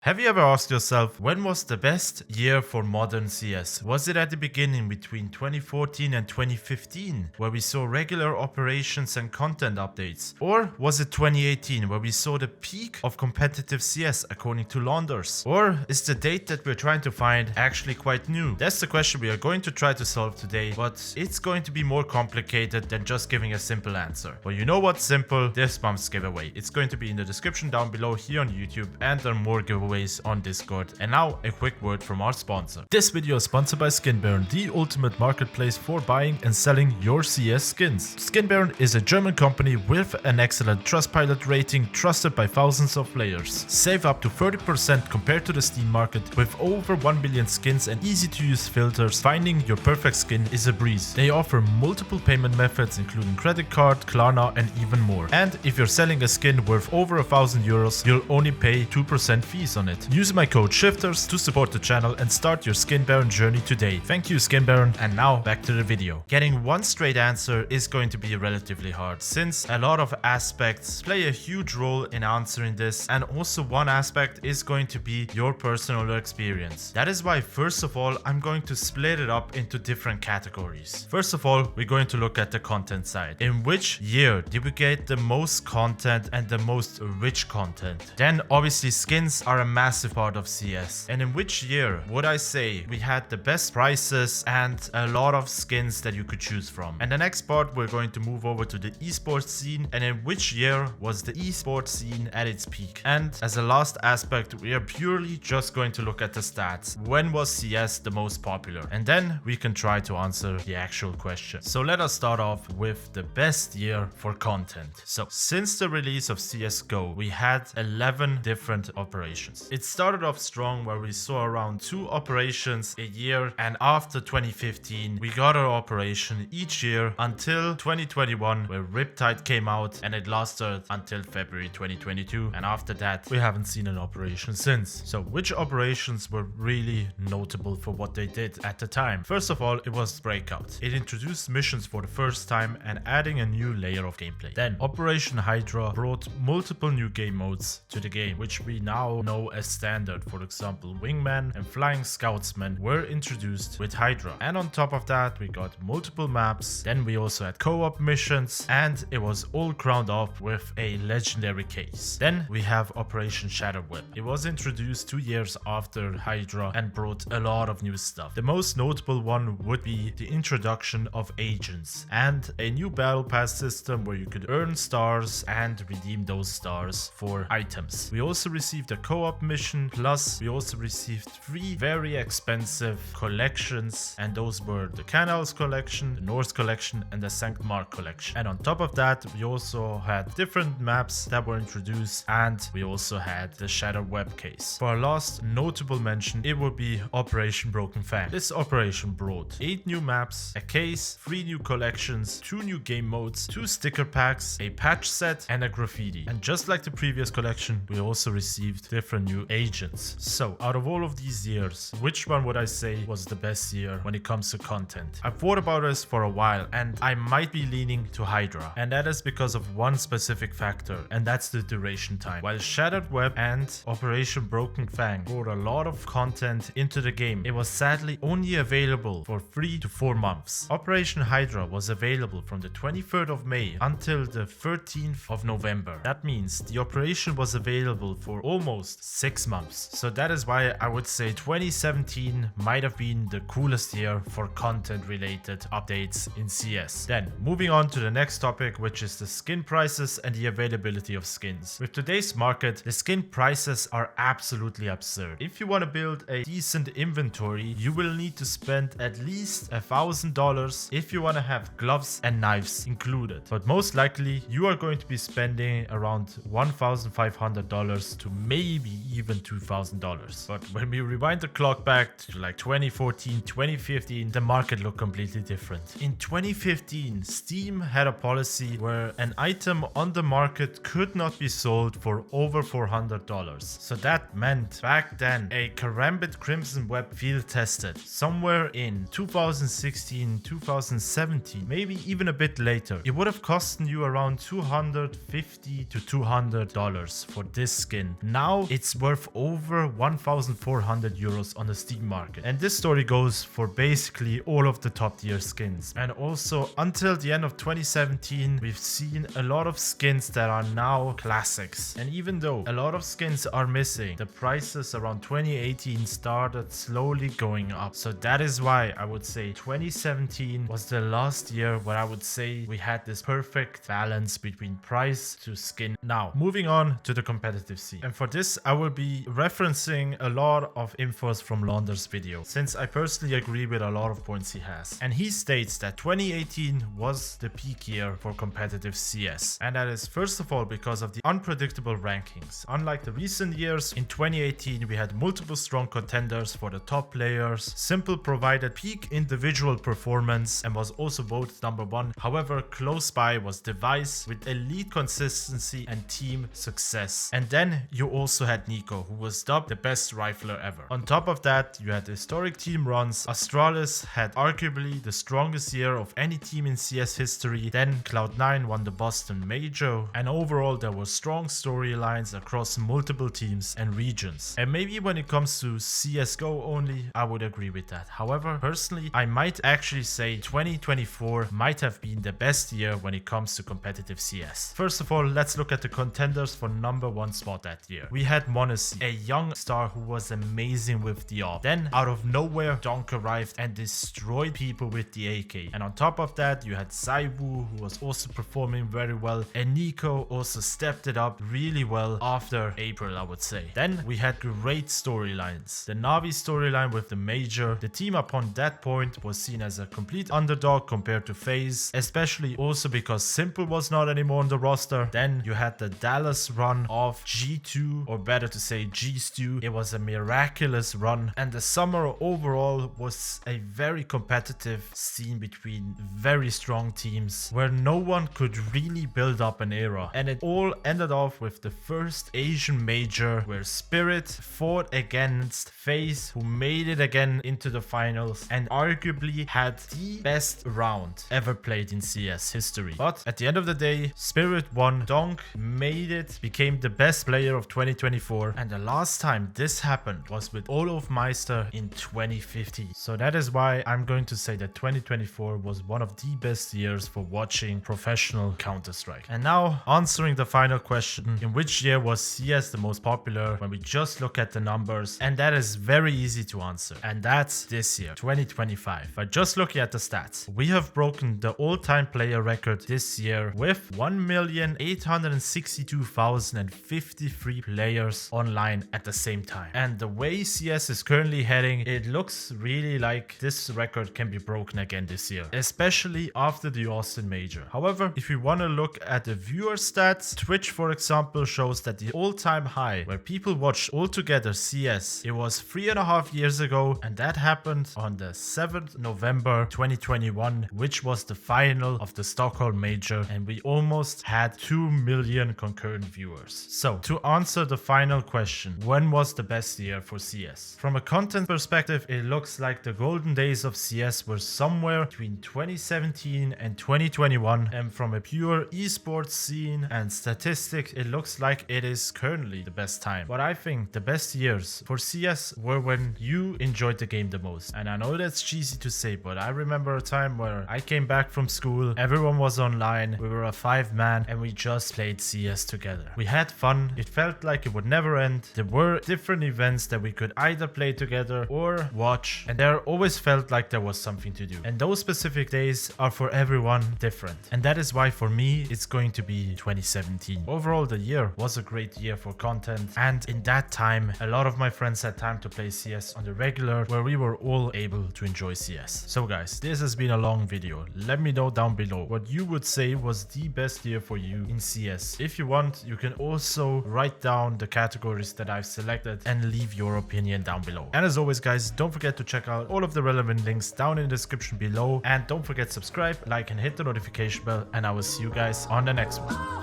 Have you ever asked yourself, when was the best year for modern CS? Was it at the beginning between 2014 and 2015, where we saw regular operations and content updates? Or was it 2018, where we saw the peak of competitive CS according to Launders? Or is the date that we're trying to find actually quite new? That's the question we are going to try to solve today, but it's going to be more complicated than just giving a simple answer. But you know what's simple? This month's giveaway. It's going to be in the description down below here on YouTube, and there are more giveaways on Discord. And now a quick word from our sponsor. This video is sponsored by SkinBaron, the ultimate marketplace for buying and selling your CS skins. SkinBaron is a German company with an excellent Trustpilot rating, trusted by thousands of players. Save up to 30% compared to the Steam market with over 1 million skins and easy to use filters. Finding your perfect skin is a breeze. They offer multiple payment methods including credit card, Klarna and even more. And if you're selling a skin worth over 1,000 euros, you'll only pay 2% fees on it. Use my code Shifterz to support the channel and start your SkinBaron journey today. Thank you, SkinBaron, and now back to the video. Getting one straight answer is going to be relatively hard, since a lot of aspects play a huge role in answering this, and also one aspect is going to be your personal experience. That is why, first of all, I'm going to split it up into different categories. First of all, we're going to look at the content side. In which year did we get the most content and the most rich content? Then obviously skins are a massive part of CS. And in which year would I say we had the best prices and a lot of skins that you could choose from? And the next part, we're going to move over to the esports scene, and in which year was the esports scene at its peak? And as a last aspect, we are purely just going to look at the stats. When was CS the most popular? And then we can try to answer the actual question. So let us start off with the best year for content. So since the release of CSGO, we had 11 different operations. It started off strong, where we saw around 2 operations a year, and after 2015 we got an operation each year until 2021, where Riptide came out, and it lasted until February 2022, and after that we haven't seen an operation since. So which operations were really notable for what they did at the time? First of all, it was Breakout. It introduced missions for the first time and adding a new layer of gameplay. Then Operation Hydra brought multiple new game modes to the game, which we now know as standard. For example, Wingman and Flying Scoutsman were introduced with Hydra. And on top of that, we got multiple maps. Then we also had co-op missions, and it was all crowned off with a legendary case. Then we have Operation Shadowweb. It was introduced 2 years after Hydra and brought a lot of new stuff. The most notable one would be the introduction of agents and a new battle pass system where you could earn stars and redeem those stars for items. We also received a co-op mission, plus we also received 3 very expensive collections, and those were the Canals collection, the Norse collection and the St. Mark collection. And on top of that, we also had different maps that were introduced, and we also had the Shadow Web case. For our last notable mention, it would be Operation Broken Fang. This operation brought 8 new maps, a case, 3 new collections, 2 new game modes, 2 sticker packs, a patch set and a graffiti. And just like the previous collection, we also received different new agents. So out of all of these years, which one would I say was the best year when it comes to content? I've thought about this for a while, and I might be leaning to Hydra, and that is because of one specific factor, and that's the duration time. While Shattered Web and Operation Broken Fang brought a lot of content into the game, it was sadly only available for 3 to 4 months. Operation Hydra was available from the 23rd of May until the 13th of November. That means the operation was available for almost 6 months. So that is why I would say 2017 might have been the coolest year for content related updates in CS. Then moving on to the next topic, which is the skin prices and the availability of skins. With today's market, the skin prices are absolutely absurd. If you want to build a decent inventory, you will need to spend at least $1,000 if you want to have gloves and knives included. But most likely you are going to be spending around $1,500 to maybe even $2,000. But when we rewind the clock back to like 2014, 2015, the market looked completely different. In 2015, Steam had a policy where an item on the market could not be sold for over $400. So that meant back then a Karambit Crimson Web field tested somewhere in 2016, 2017, maybe even a bit later. It would have cost you around $250 to $200 for this skin. Now it's it's worth over 1,400 euros on the Steam market. And this story goes for basically all of the top tier skins. And also until the end of 2017, we've seen a lot of skins that are now classics. And even though a lot of skins are missing, the prices around 2018 started slowly going up. So that is why I would say 2017 was the last year where I would say we had this perfect balance between price to skin. Now, moving on to the competitive scene. And for this, I will be referencing a lot of infos from Launder's video, since I personally agree with a lot of points he has. And he states that 2018 was the peak year for competitive CS. And that is first of all because of the unpredictable rankings. Unlike the recent years, in 2018 we had multiple strong contenders for the top players. Simple provided peak individual performance and was also voted #1. However, close by was Device with elite consistency and team success. And then you also had Nico, who was dubbed the best rifler ever. On top of that, you had historic team runs. Astralis had arguably the strongest year of any team in CS history. Then Cloud9 won the Boston Major. And overall, there were strong storylines across multiple teams and regions. And maybe when it comes to CSGO only, I would agree with that. However, personally, I might actually say 2024 might have been the best year when it comes to competitive CS. First of all, let's look at the contenders for #1 spot that year. We had Monacy, a young star who was amazing with the AWP. Then out of nowhere, Donk arrived and destroyed people with the AK. And on top of that, you had Saiwu, who was also performing very well. And Nico also stepped it up really well after April, I would say. Then we had great storylines. The Navi storyline with the Major. The team upon that point was seen as a complete underdog compared to FaZe, especially also because Simple was not anymore on the roster. Then you had the Dallas run of G2, or better to say G-Stew. It was a miraculous run, and the summer overall was a very competitive scene between very strong teams where no one could really build up an era. And it all ended off with the first Asian major where Spirit fought against FaZe, who made it again into the finals and arguably had the best round ever played in CS history. But at the end of the day, Spirit won. Donk made it, became the best player of 2024, and the last time this happened was with Olof Meister in 2015. So that is why I'm going to say that 2024 was one of the best years for watching professional Counter-Strike. And now answering the final question, in which year was CS the most popular when we just look at the numbers? And that is very easy to answer, and that's this year, 2025. By just looking at the stats, we have broken the all-time player record this year with 1,862,053 players online at the same time. And the way CS is currently heading, it looks really like this record can be broken again this year, especially after the Austin Major. However, if we want to look at the viewer stats, Twitch, for example, shows that the all-time high where people watched altogether CS, it was 3.5 years ago, and that happened on the 7th November 2021, which was the final of the Stockholm Major, and we almost had 2 million concurrent viewers. So to answer the final question, when was the best year for CS? From a content perspective, it looks like the golden days of CS were somewhere between 2017 and 2021, and from a pure esports scene and statistics, it looks like it is currently the best time. But I think the best years for CS were when you enjoyed the game the most. And I know that's cheesy to say, but I remember a time where I came back from school, everyone was online, we were a 5-man, and we just played CS together. We had fun, it felt like it would never end. There were different events that we could either play together or watch, and there always felt like there was something to do. And those specific days are for everyone different. And that is why for me, it's going to be 2017. Overall, the year was a great year for content, and in that time, a lot of my friends had time to play CS on the regular, where we were all able to enjoy CS. So guys, this has been a long video. Let me know down below what you would say was the best year for you in CS. If you want, you can also write down the categories that I've selected and leave your opinion down below. And as always guys, don't forget to check out all of the relevant links down in the description below, and don't forget to subscribe, like, and hit the notification bell, and I will see you guys on the next one.